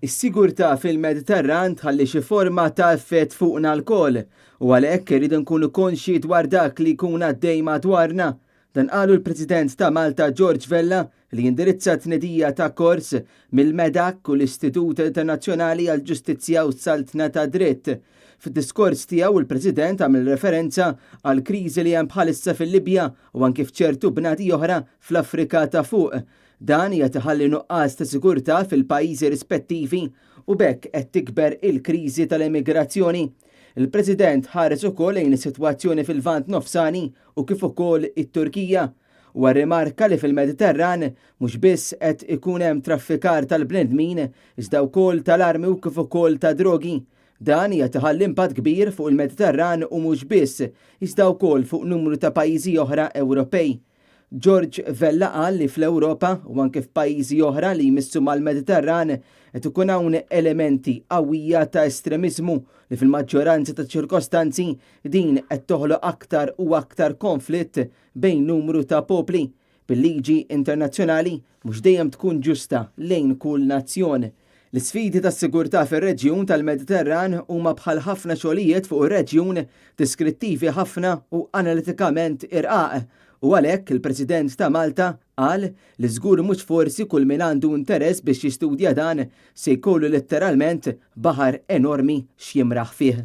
Is-sigurtà fil-Mediterran tħalli xi forma ta' effett fuqna l-koll u għalhekk irridu nkunu konxi dwar dak li jkun għaddej madwarna. Dan qalu l-President ta' Malta George Vella li jindirizza tnedija ta' kors mill-Medak u l-Istitut Internazzjonali għall-Ġustizzja u s-Saltna ta' Dritt. Fid-diskors tiegħu il-President għamel referenza għal kriżi li hemm bħalissa fil-Libja u anke f'ċertu bnadi oħra fl-Afrika ta' fuq. Dan hija tiħalli nuqqas ta' sigurtà fil-pajjiżi rispettivi u bekk qed tikber il-kriżi tal-immigrazzjoni. Il-President ħares ukoll lejn is-sitwazzjoni fil-Lvant Nofsani u kif ukoll it-Turkija u rimarka li fil-Mediterran mhux biss qed ikun hemm traffikar tal-bnedmin iżda wkoll tal-armi u kif ukoll ta' drogi. Dan hija tiħalli impatt kbir fuq il-Mediterran u mhux biss iżda wkoll fuq numru ta' pajjiżi oħra Ewropej. George Vella qal li fl-Ewropa u anke f'pajjiżi oħra li jmissu mal-Mediterran qed ikun hawn elementi qawwija ta' estremiżmu li fil-maġġoranza ta' ċirkostanzi din qed toħloq aktar u aktar konflitt bejn numru ta' popli. Bil-liġi internazzjonali mhux dejjem tkun ġusta lejn kull nazzjon. L-isfidi tas-sigurtà fir-reġjun tal-Mediterran huma bħal ħafna xogħlijiet fuq ir-reġjun diskrittivi ħafna u analitikament irqaq. U għalhekk il-President ta' Malta qal li żgur mhux forsi kull min għandu interess biex jistudja dan se jkollu letteralment baħar enormi x'jimraħ fih.